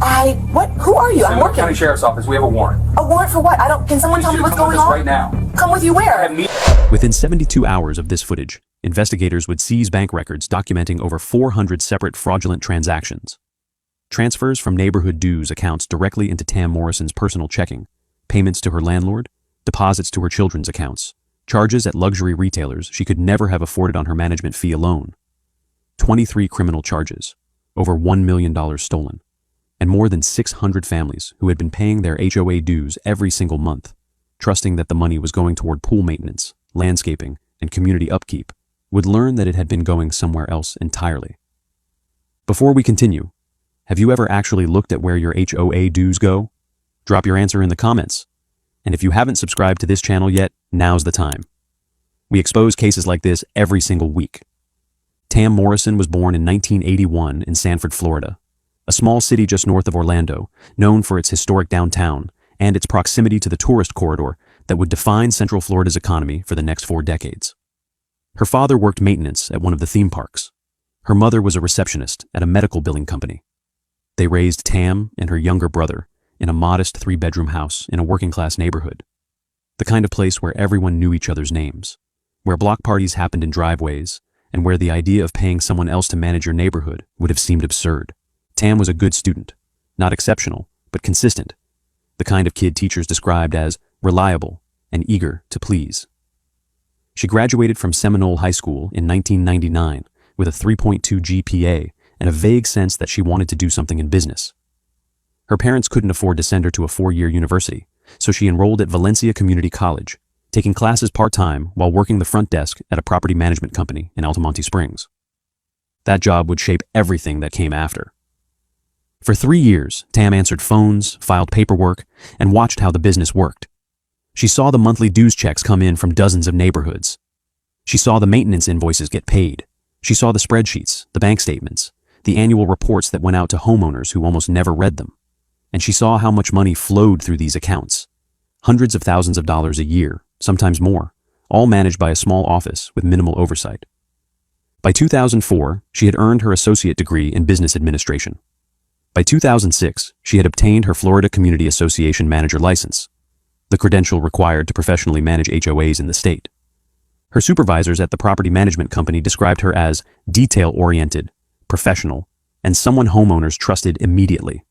What? Who are you? I'm Seminole working. County Sheriff's Office. We have a warrant. A warrant for what? Can someone tell me what's going on? Right now. Come with you where? Within 72 hours of this footage, investigators would seize bank records documenting over 400 separate fraudulent transactions. Transfers from neighborhood dues accounts directly into Tam Morrison's personal checking, payments to her landlord, deposits to her children's accounts, charges at luxury retailers she could never have afforded on her management fee alone, 23 criminal charges, over $1 million stolen, and more than 600 families who had been paying their HOA dues every single month, trusting that the money was going toward pool maintenance, landscaping, and community upkeep, would learn that it had been going somewhere else entirely. Before we continue, have you ever actually looked at where your HOA dues go? Drop your answer in the comments. And if you haven't subscribed to this channel yet, now's the time. We expose cases like this every single week. Tam Morrison was born in 1981 in Sanford, Florida, a small city just north of Orlando, known for its historic downtown and its proximity to the tourist corridor that would define Central Florida's economy for the next 4 decades. Her father worked maintenance at one of the theme parks. Her mother was a receptionist at a medical billing company. They raised Tam and her younger brother in a modest 3-bedroom house in a working-class neighborhood, the kind of place where everyone knew each other's names, where block parties happened in driveways, and where the idea of paying someone else to manage your neighborhood would have seemed absurd. Tam was a good student, not exceptional, but consistent, the kind of kid teachers described as reliable and eager to please. She graduated from Seminole High School in 1999 with a 3.2 GPA and a vague sense that she wanted to do something in business. Her parents couldn't afford to send her to a 4-year university, so she enrolled at Valencia Community College, taking classes part-time while working the front desk at a property management company in Altamonte Springs. That job would shape everything that came after. For 3 years, Tam answered phones, filed paperwork, and watched how the business worked. She saw the monthly dues checks come in from dozens of neighborhoods. She saw the maintenance invoices get paid. She saw the spreadsheets, the bank statements, the annual reports that went out to homeowners who almost never read them. And she saw how much money flowed through these accounts. Hundreds of thousands of dollars a year, sometimes more, all managed by a small office with minimal oversight. By 2004, she had earned her associate degree in business administration. By 2006, she had obtained her Florida Community Association manager license, the credential required to professionally manage HOAs in the state. Her supervisors at the property management company described her as detail-oriented, professional, and someone homeowners trusted immediately.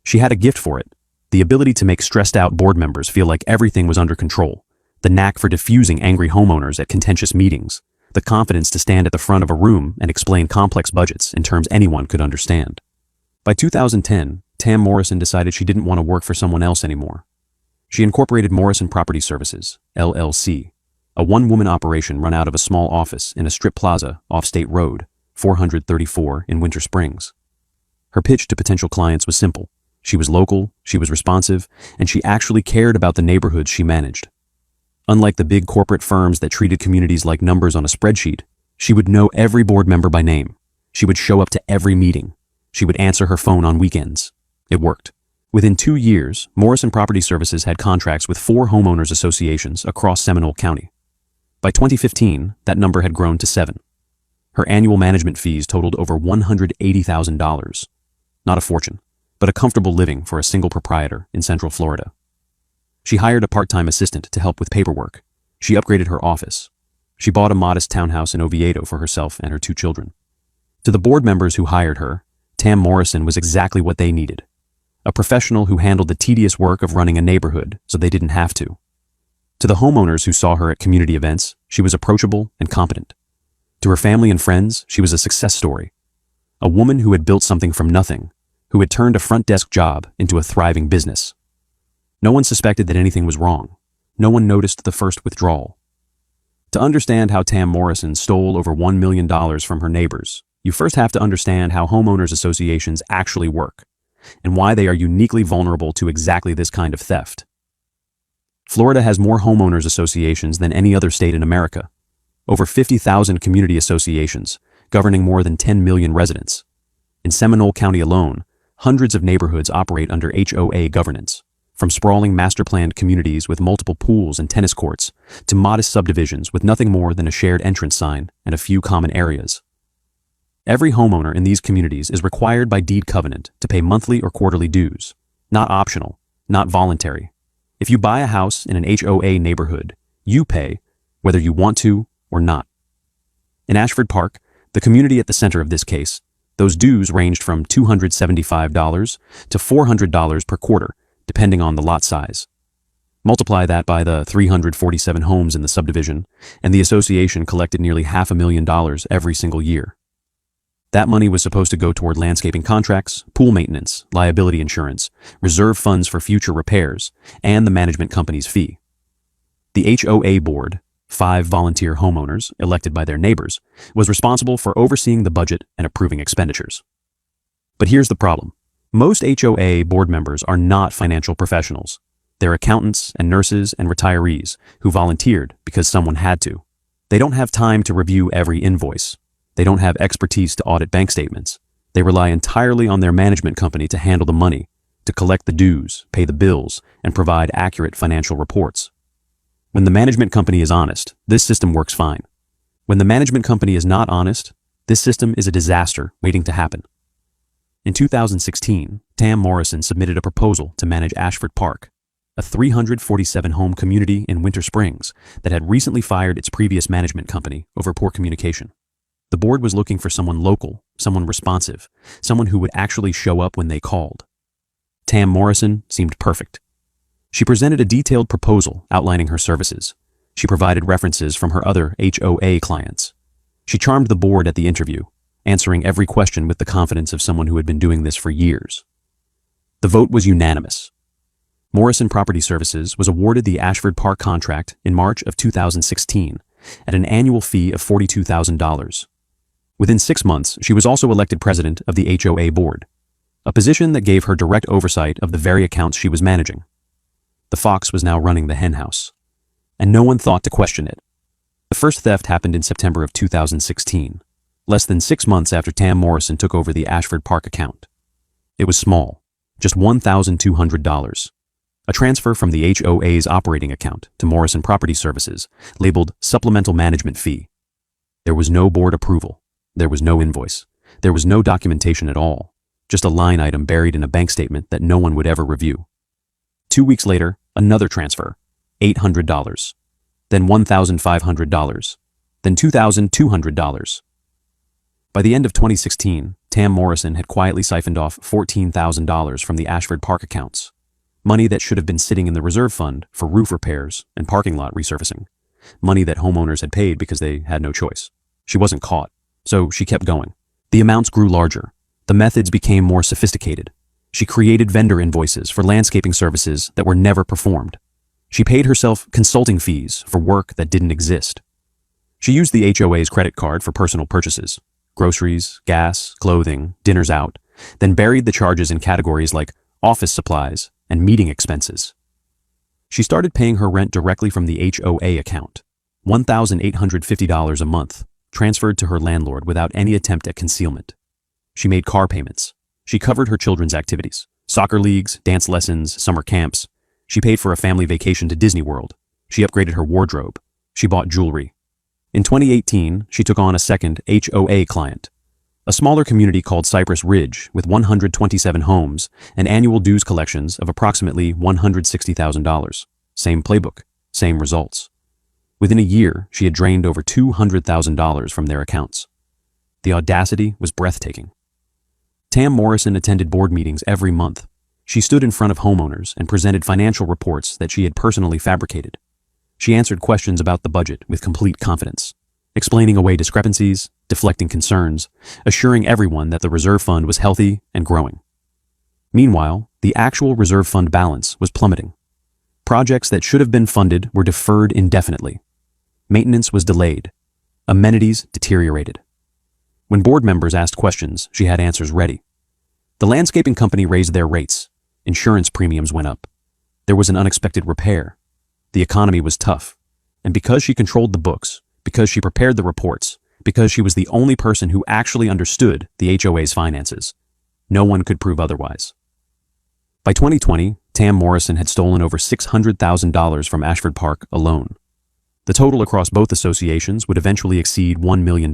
She had a gift for it, the ability to make stressed-out board members feel like everything was under control, the knack for diffusing angry homeowners at contentious meetings, the confidence to stand at the front of a room and explain complex budgets in terms anyone could understand. By 2010, Tam Morrison decided she didn't want to work for someone else anymore. She incorporated Morrison Property Services, LLC, a one-woman operation run out of a small office in a strip plaza off State Road, 434 in Winter Springs. Her pitch to potential clients was simple. She was local, she was responsive, and she actually cared about the neighborhoods she managed. Unlike the big corporate firms that treated communities like numbers on a spreadsheet, she would know every board member by name. She would show up to every meeting. She would answer her phone on weekends. It worked. Within 2 years, Morrison Property Services had contracts with 4 homeowners associations across Seminole County. By 2015, that number had grown to 7. Her annual management fees totaled over $180,000. Not a fortune, but a comfortable living for a single proprietor in Central Florida. She hired a part-time assistant to help with paperwork. She upgraded her office. She bought a modest townhouse in Oviedo for herself and her 2 children. To the board members who hired her, Tam Morrison was exactly what they needed. A professional who handled the tedious work of running a neighborhood so they didn't have to. To the homeowners who saw her at community events, she was approachable and competent. To her family and friends, she was a success story. A woman who had built something from nothing, who had turned a front desk job into a thriving business. No one suspected that anything was wrong. No one noticed the first withdrawal. To understand how Tam Morrison stole over $1 million from her neighbors, you first have to understand how homeowners associations actually work, and why they are uniquely vulnerable to exactly this kind of theft. Florida has more homeowners associations than any other state in America. Over 50,000 community associations, governing more than 10 million residents. In Seminole County alone, hundreds of neighborhoods operate under HOA governance, from sprawling master-planned communities with multiple pools and tennis courts, to modest subdivisions with nothing more than a shared entrance sign and a few common areas. Every homeowner in these communities is required by deed covenant to pay monthly or quarterly dues, not optional, not voluntary. If you buy a house in an HOA neighborhood, you pay, whether you want to or not. In Ashford Park, the community at the center of this case, those dues ranged from $275 to $400 per quarter, depending on the lot size. Multiply that by the 347 homes in the subdivision, and the association collected nearly $500,000 every single year. That money was supposed to go toward landscaping contracts, pool maintenance, liability insurance, reserve funds for future repairs, and the management company's fee. The HOA board, 5 volunteer homeowners elected by their neighbors, was responsible for overseeing the budget and approving expenditures. But here's the problem. Most HOA board members are not financial professionals. They're accountants and nurses and retirees who volunteered because someone had to. They don't have time to review every invoice. They don't have expertise to audit bank statements. They rely entirely on their management company to handle the money, to collect the dues, pay the bills, and provide accurate financial reports. When the management company is honest, this system works fine. When the management company is not honest, this system is a disaster waiting to happen. In 2016, Tam Morrison submitted a proposal to manage Ashford Park, a 347-home community in Winter Springs that had recently fired its previous management company over poor communication. The board was looking for someone local, someone responsive, someone who would actually show up when they called. Tam Morrison seemed perfect. She presented a detailed proposal outlining her services. She provided references from her other HOA clients. She charmed the board at the interview, answering every question with the confidence of someone who had been doing this for years. The vote was unanimous. Morrison Property Services was awarded the Ashford Park contract in March of 2016 at an annual fee of $42,000. Within 6 months, she was also elected president of the HOA board, a position that gave her direct oversight of the very accounts she was managing. The fox was now running the henhouse, and no one thought to question it. The first theft happened in September of 2016, less than 6 months after Tam Morrison took over the Ashford Park account. It was small, just $1,200, a transfer from the HOA's operating account to Morrison Property Services, labeled Supplemental Management Fee. There was no board approval. There was no invoice. There was no documentation at all, just a line item buried in a bank statement that no one would ever review. 2 weeks later, another transfer, $800, then $1,500, then $2,200. By the end of 2016, Tam Morrison had quietly siphoned off $14,000 from the Ashford Park accounts, money that should have been sitting in the reserve fund for roof repairs and parking lot resurfacing, money that homeowners had paid because they had no choice. She wasn't caught, so she kept going. The amounts grew larger. The methods became more sophisticated. She created vendor invoices for landscaping services that were never performed. She paid herself consulting fees for work that didn't exist. She used the HOA's credit card for personal purchases, groceries, gas, clothing, dinners out, then buried the charges in categories like office supplies and meeting expenses. She started paying her rent directly from the HOA account, $1,850 a month, transferred to her landlord without any attempt at concealment. She made car payments. She covered her children's activities, soccer leagues, dance lessons, summer camps. She paid for a family vacation to Disney World. She upgraded her wardrobe. She bought jewelry. In 2018, she took on a second HOA client, a smaller community called Cypress Ridge with 127 homes and annual dues collections of approximately $160,000. Same playbook, same results. Within a year, she had drained over $200,000 from their accounts. The audacity was breathtaking. Tam Morrison attended board meetings every month. She stood in front of homeowners and presented financial reports that she had personally fabricated. She answered questions about the budget with complete confidence, explaining away discrepancies, deflecting concerns, assuring everyone that the reserve fund was healthy and growing. Meanwhile, the actual reserve fund balance was plummeting. Projects that should have been funded were deferred indefinitely. Maintenance was delayed. Amenities deteriorated. When board members asked questions, she had answers ready. The landscaping company raised their rates. Insurance premiums went up. There was an unexpected repair. The economy was tough. And because she controlled the books, because she prepared the reports, because she was the only person who actually understood the HOA's finances, no one could prove otherwise. By 2020, Tam Morrison had stolen over $600,000 from Ashford Park alone. The total across both associations would eventually exceed $1 million.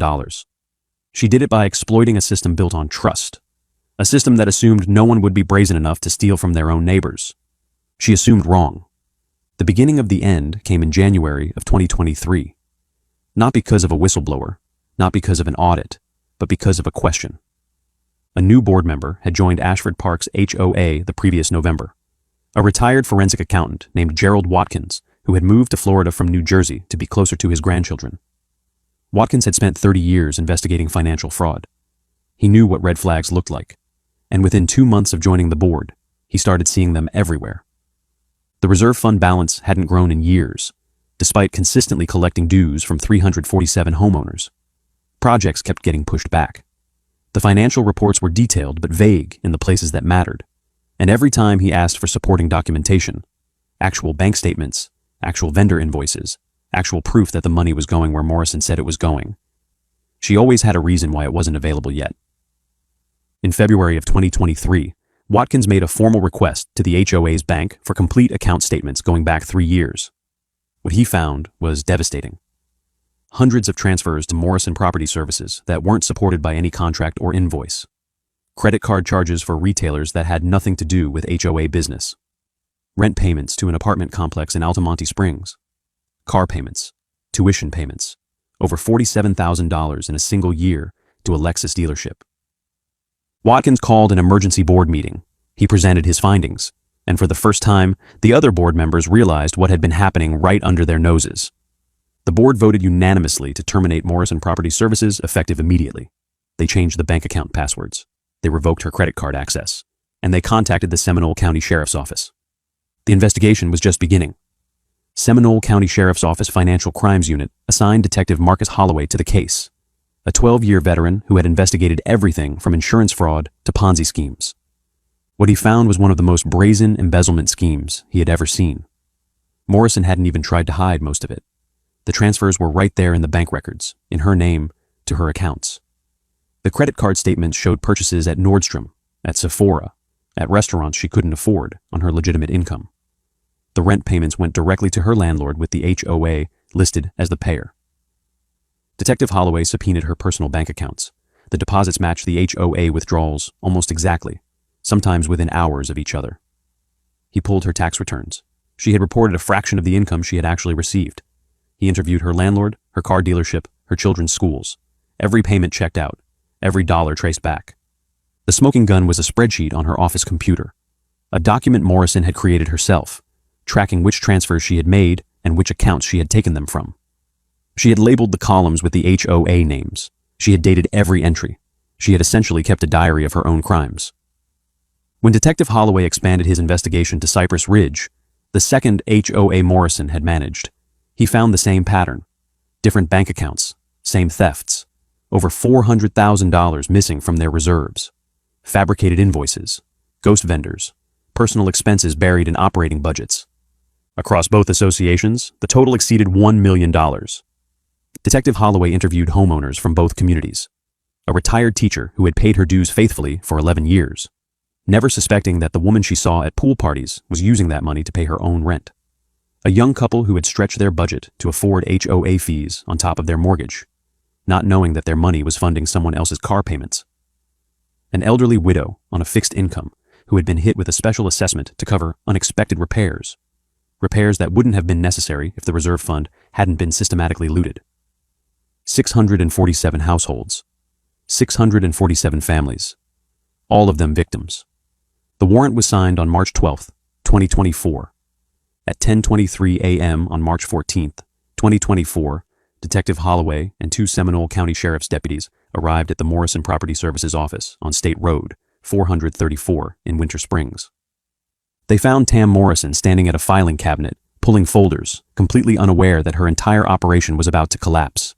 She did it by exploiting a system built on trust, a system that assumed no one would be brazen enough to steal from their own neighbors. She assumed wrong. The beginning of the end came in January of 2023. Not because of a whistleblower, not because of an audit, but because of a question. A new board member had joined Ashford Park's HOA the previous November. A retired forensic accountant named Gerald Watkins, who had moved to Florida from New Jersey to be closer to his grandchildren. Watkins had spent 30 years investigating financial fraud. He knew what red flags looked like, and within 2 months of joining the board, he started seeing them everywhere. The reserve fund balance hadn't grown in years, despite consistently collecting dues from 347 homeowners. Projects kept getting pushed back. The financial reports were detailed but vague in the places that mattered, and every time he asked for supporting documentation, actual bank statements, actual vendor invoices, actual proof that the money was going where Morrison said it was going, she always had a reason why it wasn't available yet. In February of 2023, Watkins made a formal request to the HOA's bank for complete account statements going back 3 years. What he found was devastating. Hundreds of transfers to Morrison Property Services that weren't supported by any contract or invoice. Credit card charges for retailers that had nothing to do with HOA business. Rent payments to an apartment complex in Altamonte Springs. Car payments, tuition payments, over $47,000 in a single year to a Lexus dealership. Watkins called an emergency board meeting. He presented his findings, and for the first time, the other board members realized what had been happening right under their noses. The board voted unanimously to terminate Morrison Property Services effective immediately. They changed the bank account passwords. They revoked her credit card access, and they contacted the Seminole County Sheriff's Office. The investigation was just beginning. Seminole County Sheriff's Office Financial Crimes Unit assigned Detective Marcus Holloway to the case, a 12-year veteran who had investigated everything from insurance fraud to Ponzi schemes. What he found was one of the most brazen embezzlement schemes he had ever seen. Morrison hadn't even tried to hide most of it. The transfers were right there in the bank records, in her name, to her accounts. The credit card statements showed purchases at Nordstrom, at Sephora, at restaurants she couldn't afford on her legitimate income. The rent payments went directly to her landlord with the HOA listed as the payer. Detective Holloway subpoenaed her personal bank accounts. The deposits matched the HOA withdrawals almost exactly, sometimes within hours of each other. He pulled her tax returns. She had reported a fraction of the income she had actually received. He interviewed her landlord, her car dealership, her children's schools. Every payment checked out, every dollar traced back. The smoking gun was a spreadsheet on her office computer, a document Morrison had created herself, tracking which transfers she had made and which accounts she had taken them from. She had labeled the columns with the HOA names. She had dated every entry. She had essentially kept a diary of her own crimes. When Detective Holloway expanded his investigation to Cypress Ridge, the second HOA Morrison had managed, he found the same pattern. Different bank accounts, same thefts, over $400,000 missing from their reserves, fabricated invoices, ghost vendors, personal expenses buried in operating budgets. Across both associations, the total exceeded $1 million. Detective Holloway interviewed homeowners from both communities. A retired teacher who had paid her dues faithfully for 11 years, never suspecting that the woman she saw at pool parties was using that money to pay her own rent. A young couple who had stretched their budget to afford HOA fees on top of their mortgage, not knowing that their money was funding someone else's car payments. An elderly widow on a fixed income who had been hit with a special assessment to cover unexpected repairs that wouldn't have been necessary if the reserve fund hadn't been systematically looted. 647 households, 647 families, all of them victims. The warrant was signed on March 12, 2024. At 10:23 a.m. on March 14, 2024, Detective Holloway and 2 Seminole County Sheriff's deputies arrived at the Morrison Property Services office on State Road 434 in Winter Springs. They found Tam Morrison standing at a filing cabinet, pulling folders, completely unaware that her entire operation was about to collapse.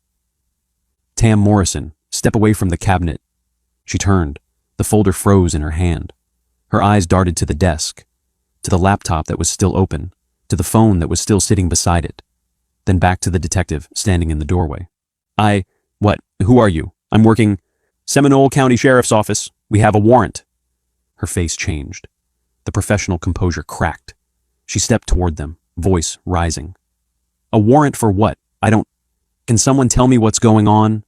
Tam Morrison, step away from the cabinet. She turned. The folder froze in her hand. Her eyes darted to the desk, to the laptop that was still open, to the phone that was still sitting beside it, then back to the detective standing in the doorway. What? Who are you? I'm working. Seminole County Sheriff's Office. We have a warrant. Her face changed. The professional composure cracked. She stepped toward them, voice rising. A warrant for what? Can someone tell me what's going on?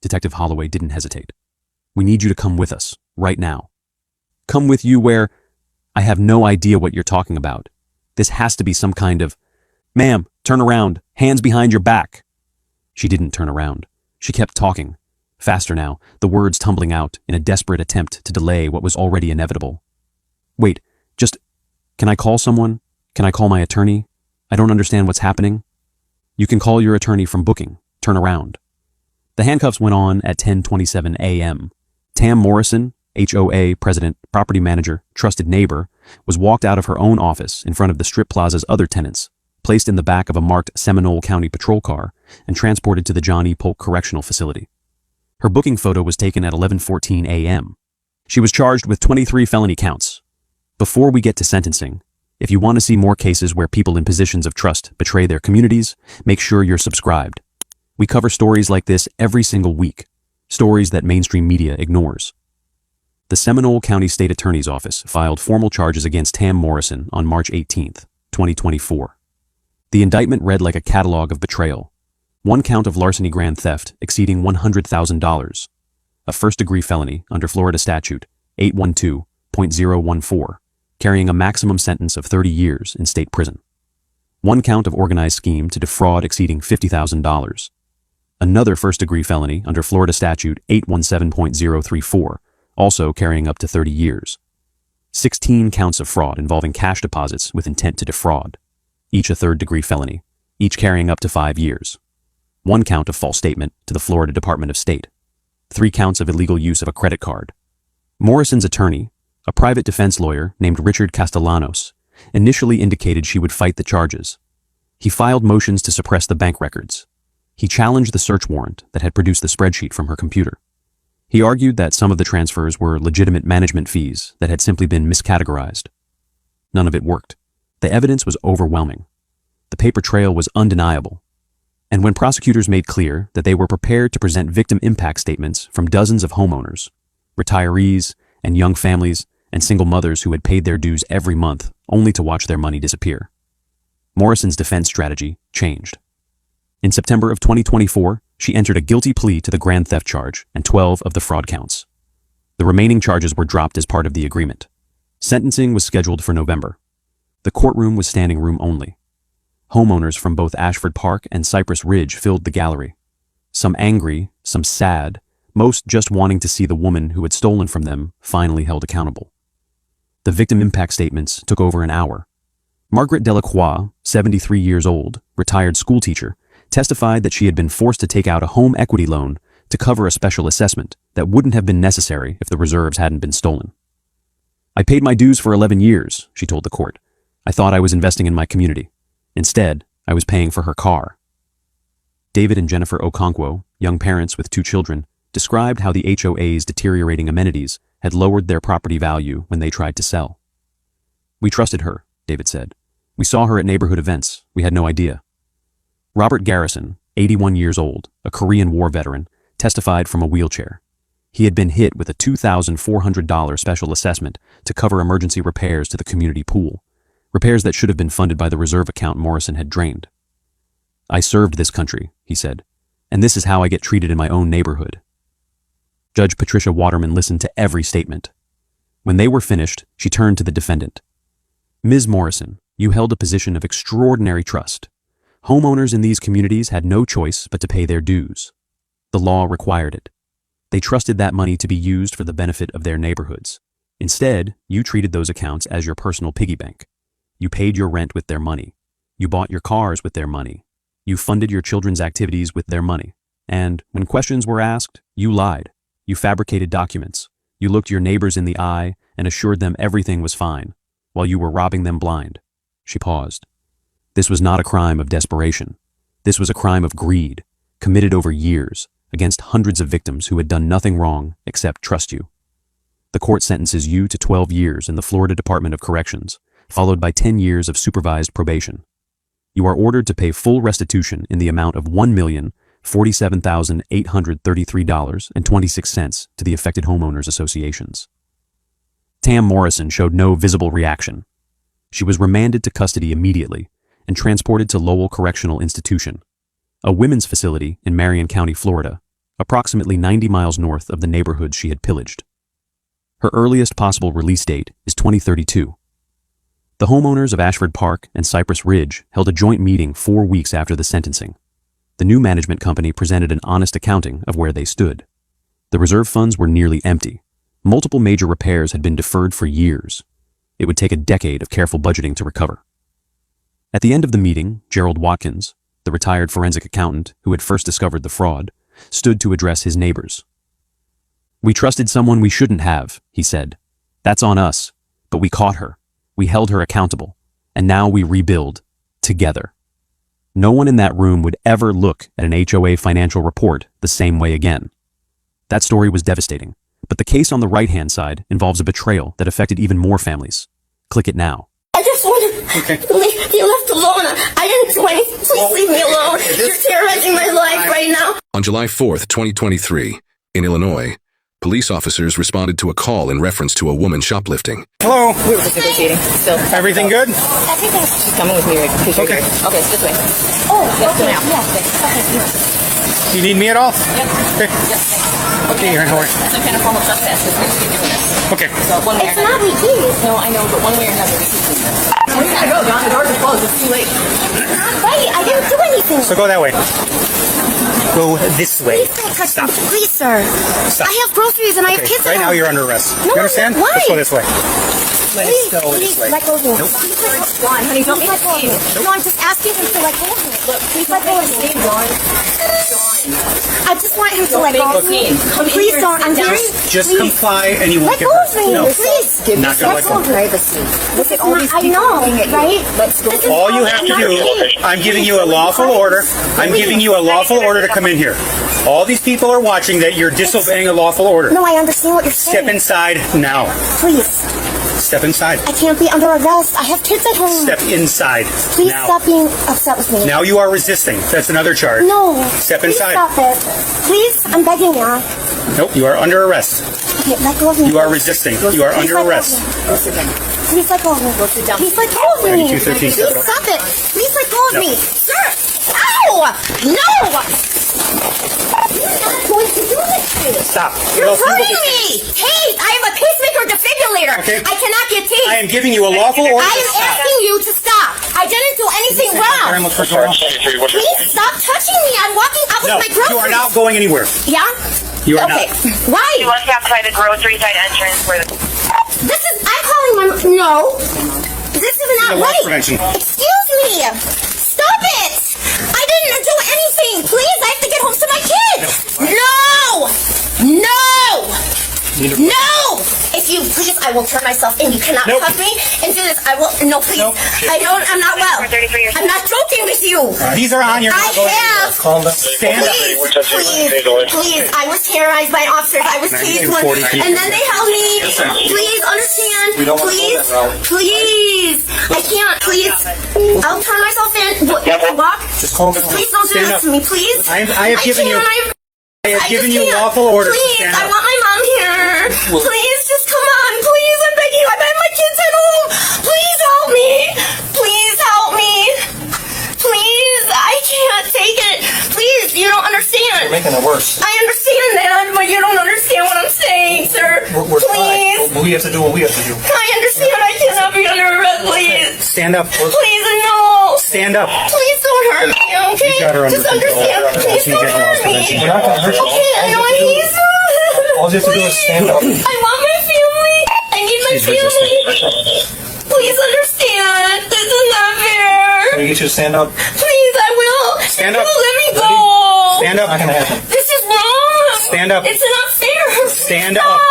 Detective Holloway didn't hesitate. "We need you to come with us, right now." "Come with you where?" "I have no idea what you're talking about. This has to be some kind of—" "Ma'am, turn around, hands behind your back." She didn't turn around. She kept talking, faster now, the words tumbling out in a desperate attempt to delay what was already inevitable. "Wait, can I call someone? Can I call my attorney? I don't understand what's happening." "You can call your attorney from booking. Turn around." The handcuffs went on at 10:27 a.m. Tam Morrison, HOA President, property manager, trusted neighbor, was walked out of her own office in front of the strip plaza's other tenants, placed in the back of a marked Seminole County patrol car, and transported to the John E. Polk Correctional Facility. Her booking photo was taken at 11:14 a.m. She was charged with 23 felony counts. Before we get to sentencing, if you want to see more cases where people in positions of trust betray their communities, make sure you're subscribed. We cover stories like this every single week, stories that mainstream media ignores. The Seminole County State Attorney's Office filed formal charges against Tam Morrison on March 18, 2024. The indictment read like a catalog of betrayal. 1 count of larceny grand theft exceeding $100,000, a first-degree felony under Florida Statute 812.014, carrying a maximum sentence of 30 years in state prison. 1 count of organized scheme to defraud exceeding $50,000. Another first-degree felony under Florida Statute 817.034, also carrying up to 30 years. 16 counts of fraud involving cash deposits with intent to defraud, each a third-degree felony, each carrying up to 5 years. 1 count of false statement to the Florida Department of State. 3 counts of illegal use of a credit card. Morrison's attorney, a private defense lawyer named Richard Castellanos, initially indicated she would fight the charges. He filed motions to suppress the bank records. He challenged the search warrant that had produced the spreadsheet from her computer. He argued that some of the transfers were legitimate management fees that had simply been miscategorized. None of it worked. The evidence was overwhelming. The paper trail was undeniable. And when prosecutors made clear that they were prepared to present victim impact statements from dozens of homeowners, retirees, and young families, and single mothers who had paid their dues every month only to watch their money disappear, Morrison's defense strategy changed. In September of 2024, she entered a guilty plea to the grand theft charge and 12 of the fraud counts. The remaining charges were dropped as part of the agreement. Sentencing was scheduled for November. The courtroom was standing room only. Homeowners from both Ashford Park and Cypress Ridge filled the gallery. Some angry, some sad, most just wanting to see the woman who had stolen from them finally held accountable. The victim impact statements took over an hour. Margaret Delacroix, 73 years old, retired schoolteacher, testified that she had been forced to take out a home equity loan to cover a special assessment that wouldn't have been necessary if the reserves hadn't been stolen. "I paid my dues for 11 years, she told the court. "I thought I was investing in my community. Instead, I was paying for her car." David and Jennifer Okonkwo, young parents with 2 children, described how the HOA's deteriorating amenities had lowered their property value when they tried to sell. "We trusted her," David said. "We saw her at neighborhood events. We had no idea." Robert Garrison, 81 years old, a Korean War veteran, testified from a wheelchair. He had been hit with a $2,400 special assessment to cover emergency repairs to the community pool, repairs that should have been funded by the reserve account Morrison had drained. "I served this country," he said, "and this is how I get treated in my own neighborhood." Judge Patricia Waterman listened to every statement. When they were finished, she turned to the defendant. "Ms. Morrison, you held a position of extraordinary trust. Homeowners in these communities had no choice but to pay their dues. The law required it. They trusted that money to be used for the benefit of their neighborhoods. Instead, you treated those accounts as your personal piggy bank. You paid your rent with their money. You bought your cars with their money. You funded your children's activities with their money. And when questions were asked, you lied. You fabricated documents. You looked your neighbors in the eye and assured them everything was fine, while you were robbing them blind." She paused. This was not a crime of desperation. This was a crime of greed, committed over years, against hundreds of victims who had done nothing wrong except trust you. The court sentences you to 12 years in the Florida Department of Corrections, followed by 10 years of supervised probation. You are ordered to pay full restitution in the amount of $1,047,833.26 to the affected homeowners associations. Tam Morrison showed no visible reaction. She was remanded to custody immediately and transported to Lowell Correctional Institution, a women's facility in Marion County, Florida, approximately 90 miles north of the neighborhood she had pillaged. Her earliest possible release date is 2032. The homeowners of Ashford Park and Cypress Ridge held a joint meeting 4 weeks after the sentencing. The new management company presented an honest accounting of where they stood. The reserve funds were nearly empty. Multiple major repairs had been deferred for years. It would take a decade of careful budgeting to recover. At the end of the meeting, Gerald Watkins, the retired forensic accountant who had first discovered the fraud, stood to address his neighbors. "We trusted someone we shouldn't have," he said. "That's on us, but we caught her. We held her accountable, and now we rebuild, together." No one in that room would ever look at an HOA financial report the same way again. That story was devastating, but the case on the right-hand side involves a betrayal that affected even more families. Click it now. I just want to be left alone. I didn't do anything. Please leave me alone. You're terrorizing my life right now. On July 4th, 2023, in Illinois, police officers responded to a call in reference to a woman shoplifting. Hello. We were just negotiating. Still. Everything good? Everything. She's coming with me right now. Okay. Okay, it's this way. Oh, Yes, okay, now. yes. You need me at all? Yep. Okay. Yep. Okay, here, how are you? Some kind of form of trespass. We're supposed to be doing this. Okay. So one way or It's not another. ridiculous. No, I know, but one way or another, we keep doing this. We gotta go, John. The doors are closed. It's too late. Right, I didn't do anything. So go that way. Go this way. Please don't touch Stop. me. Please, sir. Stop. I have groceries and I have Okay, kids right at now home. you're under arrest. No, You understand? I'm not. Let's go this way. Please, Let's go please, this way. let go of me. Nope. Please let go. John, honey, don't make me. No, I'm just asking him to let go of me. Look, please let go of me. I just want him to let go of me. Please don't. I'm very. Just please. comply and you won't Let get go hurt. of me, No. please. Not gonna let go. Privacy. Look at all these people looking at you. Right? Let's go. All you have to do, I'm giving you a lawful order. I'm giving you a lawful order to come in here. All these people are watching that you're disobeying a lawful order. No, I understand what you're saying. Step inside now. Please. Step inside. I can't be under arrest. I have kids at home. Step inside Please now. stop being upset with me. Now you are resisting. That's another charge. No. Step Please inside. stop it. Please, I'm begging you. Nope, you are under arrest. Okay, let go of me. You are resisting. You are under arrest. Please let go of me. Please let go of me. 9213, Please step it up. stop it. Please let go of No. me. Sir! Ow! No! You're not going to do this to me. Stop. You're Else you will hurting get- me! Tased! I have a pacemaker defibrillator! Okay. I cannot get tased! I am giving you a lawful order. I am asking you to stop! I didn't do anything wrong! Please stop touching me! I'm walking out with No, my groceries! you are not going anywhere. Yeah? You are Okay. not. Why? You must have by the grocery side entrance where the This is, I'm calling my, no. This is not The loss right. prevention. Excuse me. Stop it. I didn't do anything. Please, I have to get home to my kids. No. No. If you, please, I will turn myself in. You cannot Nope. cuff me and do this. I will, no, please. Nope. I'm not well. 33 years I'm not joking with you. These are on your. I have. Calm down. Stand up. Please, I was terrorized by officers. I was tased once, 40 people. and then they held me. Please understand. Please. I can't. Please. I'll turn myself in. Walk. Just calm down. Please don't do Stand this up. to me, please. I have given you. can't. I have I given just you can't. lawful orders. to Please, stand I up. want my mom here. Please, just come on. Please, I'm begging you. I have my kids at home. Please help me. Please help me. Please, I can't take it. Please, you don't understand. You're making it worse. I understand that, but you don't understand what I'm saying, sir. We're Please. fine. We have to do what we have to do. I understand. I cannot be under arrest. Please. Stand up. Please, no. Stand up. Please don't hurt me, okay? You got her under Just control. understand. Please You don't get lost hurt prevention. me. We're not going to hurt you. Okay, I know I need you. All you have to do is stand up. I want my family. I need my family. Please understand. This is not fair. Can we get you to stand up? Please, I will. Stand up. Let me go. Stand up. Not going to happen. This is wrong. Stand up. It's not fair. Stand Stop. up.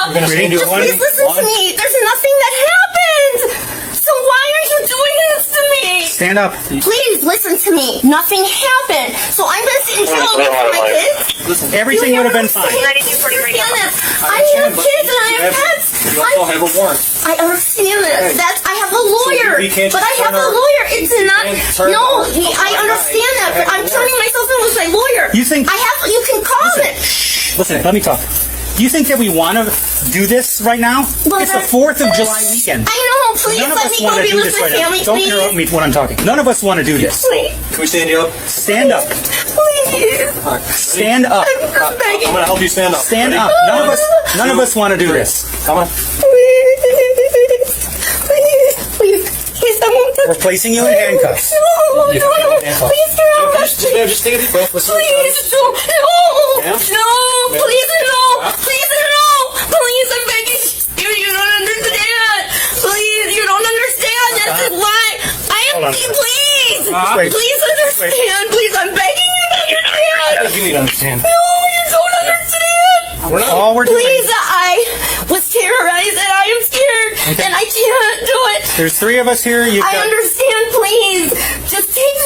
We're going to stand you Just one. please listen to me. There's nothing that happened. So why are you doing this to me? Stand up. Please listen to me. Nothing happened. So I'm going to sit in jail with my kids. Everything would have been fine. I have kids and I have pets. You also have a warrant. I understand this. That's I have a lawyer, we can't but I have turn a our- lawyer. It's not. turn No, our- I understand that, but I'm turning myself in with my lawyer. You think- I have? You can call it. Listen, let me talk. Do you think that we want to do this right now? Well, It's the 4th of July weekend. I know. Please None of let us me want go to be do with this my right now. family. Don't Please. interrupt me when I'm talking. None of us want to do this. Please. Can we stand you up? Stand up. Please. Stand up. I'm gonna help you stand up. Stand up. None of us want to do this. Come on. Please, someone touch. We're placing you in handcuffs. No, please get out. Just take a deep breath. Listen. Please, no, please, I'm begging you don't understand. Please, you don't understand. This is why I am. Please, Wait. please understand. Please, I'm begging you to understand. You need to understand. No, you don't understand. All we're doing. Please, I was terrorized and I am scared and I can't do it. There's 3 of us here. You've I got. understand, please. Just take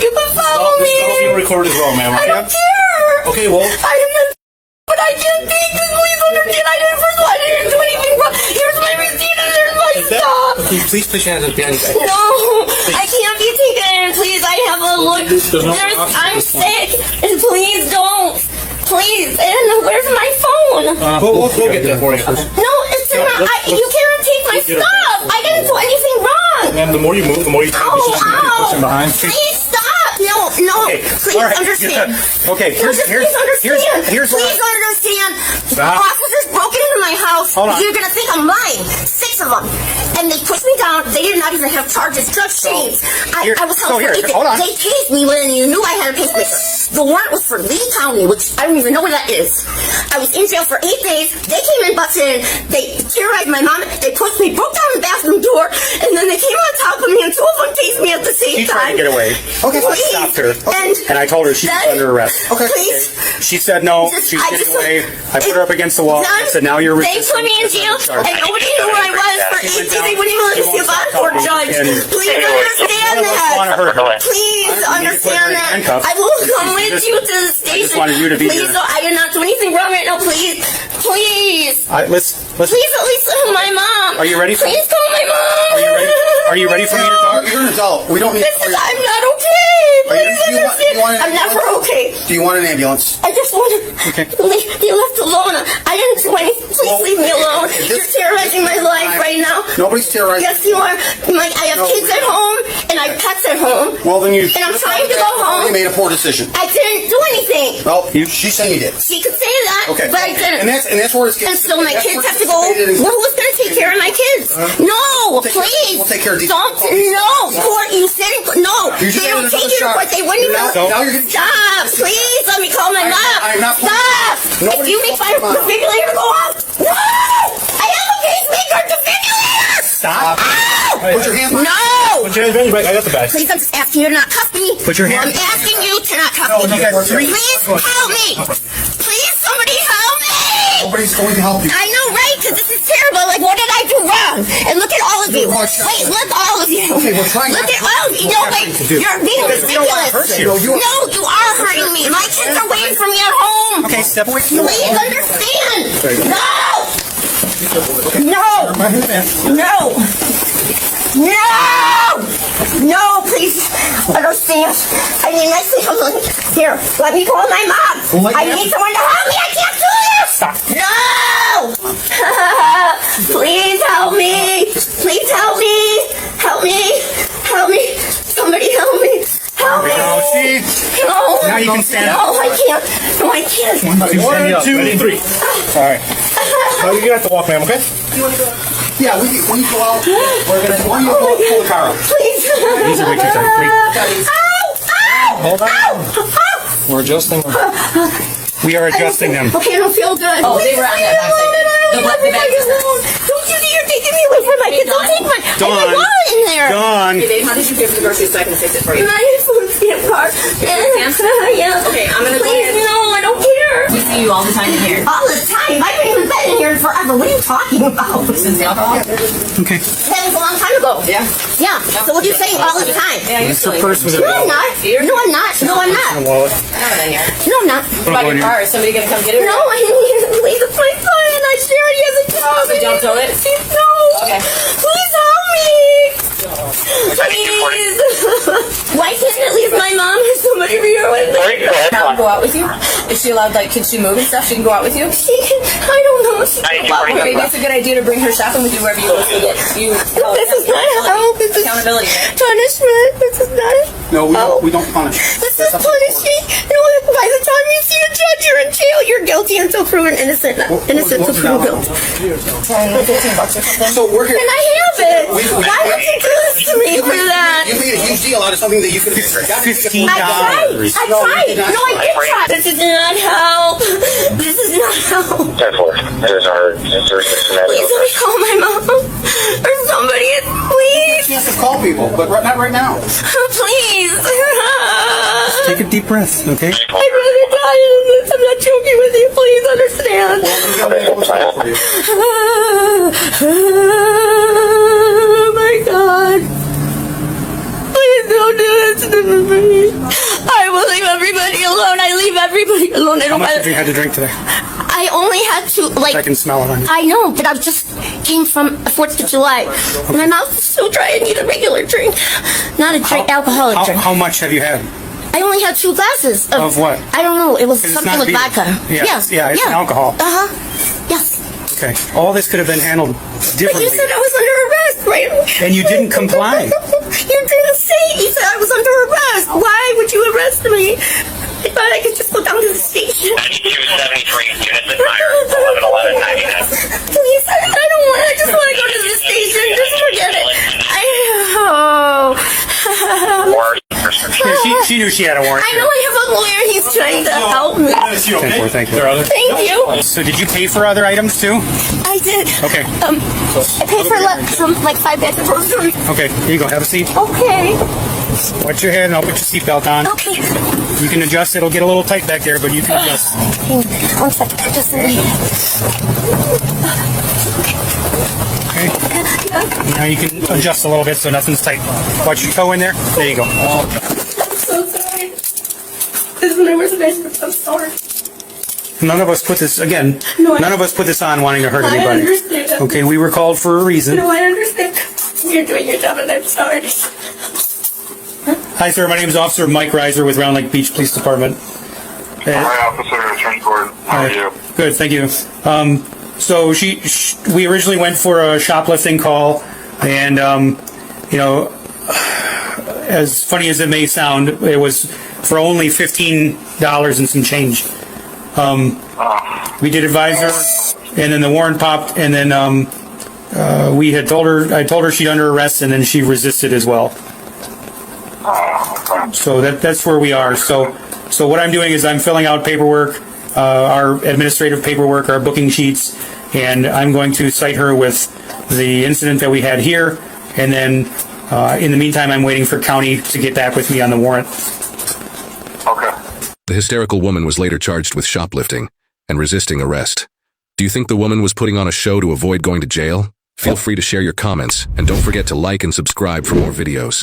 you can follow This is being me. recorded as well, ma'am. I don't care. Okay, well. I am not, but I can't think. Please understand. I didn't do anything wrong. Here's my receipt and there's my stuff. Can you please place your hands behind your back? No, I can't be taken in. Please, I have a look. I'm sick, and please don't. Please, and where's my phone? We'll get that for you. No, it's not. You can't take my stuff. I didn't do anything wrong. Ma'am, the more you move, the more you Ow, ow. behind. Please stop. No, please All right. understand. Okay. No, just please understand. Here's what. Please understand. Stop. Officers broke into my house. Hold on. You're gonna think I'm lying. 6 of them, and they pushed me down. They did not even have charges, just chains. I was held for 8 days. hold on. They tased me when you knew I had a pacemaker. The warrant was for Lee County, which I don't even know where that is. I was in jail for 8 days. They came and busted in. They terrorized my mom. They pushed me, broke down the bathroom door, and then they came on top of me, and 2 of them tased me at the same She time. tried to get away. Okay, I stopped her. And I told her she was Then- under arrest. Please. She said no. She's getting away. I put her up against the wall. I said, now you're. They put me in jail, and nobody knew where I was for 8 days. They wouldn't even let me see a bond court judge. Please understand want to that. hurt her. Please understand that. handcuffs. I will come with you to the station. wanted you to be Please, here. I did not do anything wrong right now. Please, please. Let's. Please at least call my mom. Are you ready for- Please call my mom. Are you ready for me to talk? You're an adult. We don't need. I'm not okay. Please do you want- understand. do you want an I'm never ambulance? okay. Do you want an ambulance? I just want to be left alone. I didn't do anything. Please leave me alone. You're terrorizing my life right now. Nobody's terrorizing. Yes, you are. I have kids at home and I have pets at home. Well, then you. And I'm trying to go home. You made a poor decision. I didn't do anything. Well, she's saying you did. She could say that, Okay. but I didn't. And that's where it's. And so my that's kids where have to go. it's Well, who's going to take care of my kids? No, please. we'll take care of these. Don't. No, court. You said it. No, You just they don't added take another you to charge. court. They wouldn't even. Now you're getting. Stop! Please let me call my mom. I'm not. Stop! Nobody If you make my called mom. defibrillator go off, no! I have a pacemaker defibrillator. Stop. Put your hands. No! Put your hands behind your back. I got the bag. Please, I'm just asking you to not cuff me. Put your hand- I'm asking you to not cuff me. you got 3. Please help me. Please, somebody help me. Nobody's going to help you. I know, right? Because this is terrible. Like, what did I do wrong? And look at all of you. You're watching. Wait, look, all of you. Okay, we're trying Look not at to- all of you. No, wait, you're being ridiculous. hurt you. No, you are hurting me. My kids are waiting for me at home. Okay, step away from the Please wall. understand. No. No. No, please understand. I need my family. Here, let me call my mom. I need someone to help me. I can't do this. Stop. No! Please help me. Please help me. Help me. Help me. Somebody help me. Help me. No, see? No. Now you can stand up. No, I can't. No, I can't. 1, 2, 3. All right. You're gonna have to walk, ma'am. Okay? Yeah, when you go out, we're gonna. Why don't you pull the car out? Please. These are way too tight. Wait. Ow! Hold on. Ow! We're adjusting. We are adjusting them. Okay, I don't feel good. Oh, they were on that backside. The bag is Don't you dare taking me away from my kids. Don't take my. I Dawn. have a wallet in there. Dawn. Hey, babe, how did you pay for the groceries so I can fix it for you? My food stamp card. Yeah. Okay, I'm gonna go Please, ahead. no, I don't care. We see you all the time in here. All the time. I haven't even been in here forever. What are you talking about? Since the alcohol? Okay. That was a long time ago. Yeah. Yeah. So what are you saying all the time? Yeah, you're That's her silly. purse with No, her. I'm not. No, I'm not. No, I'm not. Wallet. I have it in here. No, I'm not. What about your car? Is somebody gonna come get it? No, I didn't leave it. My son. I swear he has a job. So don't tow it? No. Okay. Please help me. Please. Why can't at least my mom or somebody be here with me? Mom go out with you? Is she allowed, like, can she move and stuff? She can go out with you? She can, I don't know. She can go out with Maybe me. it's a good idea to bring her shopping with you wherever you go to get you. This is not help. This is Accountability. punishment. This is not No, we don't punish. This is punishing. No, by the time you see a judge, you're in jail. You're guilty until proven innocent. Innocent until proven guilty. $15 or something. So we're here. And I have it. Why would you do this to me for that? You made a huge deal out of something that you could have $15. I tried. No, I did try. This is not help. This is not help. 10-4. There's our scenario. Please let me call my mom. Or somebody. Please. You have to call people, but not right now. Please. Take a deep breath, okay? I'd rather die than this. I'm not joking with you. Please understand. Oh my God. Please don't do this to me. I will leave everybody alone. I leave everybody alone. I How don't much have you had to drink today? I only had to, like... I can smell it on you. I know, but I just came from 4th of July. My mouth is so dry, I need a regular drink. Not a drink, alcoholic drink. How much have you had? I only had 2 glasses. Of what? I don't know. It was 'Cause it's something not with beer. vodka. Yeah, Yes. yeah, it's an alcohol. Uh-huh. Yes. Okay. All this could have been handled But differently. you said I was under arrest, right? And you didn't comply. You didn't say. You said I was under arrest. Why would you arrest me? I thought I could just go down to the station. 9273 units at fire. 1111 99. Please, I don't want. I just want to go to the station. Just forget it. Yeah, she knew she had a warrant. I know I have a lawyer. He's trying to help me. 10-4, thank you. Thank you. So did you pay for other items too? I did. Okay. I paid for some like 5 bags of groceries. Okay, here you go. Have a seat. Okay. Watch your head and I'll put your seatbelt on. Okay. You can adjust. It'll get a little tight back there, but you can adjust. 1 second. Just a minute. Okay. Now you can adjust a little bit so nothing's tight. Watch your toe in there. There you go. I'm so sorry. This is when I was a best. I'm sorry. None of us put this, again, No, none of us put this on wanting to hurt I anybody. understand. Okay, we were called for a reason. No, I understand. You're doing your job and I'm sorry. Hi, sir. My name is Officer Mike Reiser with Round Lake Beach Police Department. Hi, Officer Attorney Gordon. How are you? Good, thank you. So we originally went for a shoplifting call, and you know, as funny as it may sound, it was for only $15 and some change. We did advise her, and then the warrant popped, and then I told her she'd under arrest, and then she resisted as well. So that's where we are. So what I'm doing is I'm filling out paperwork, our administrative paperwork, our booking sheets, and I'm going to cite her with the incident that we had here, and then in the meantime I'm waiting for county to get back with me on the warrant. Okay. The hysterical woman was later charged with shoplifting and resisting arrest. Do you think the woman was putting on a show to avoid going to jail? Feel free to share your comments, and don't forget to like and subscribe for more videos.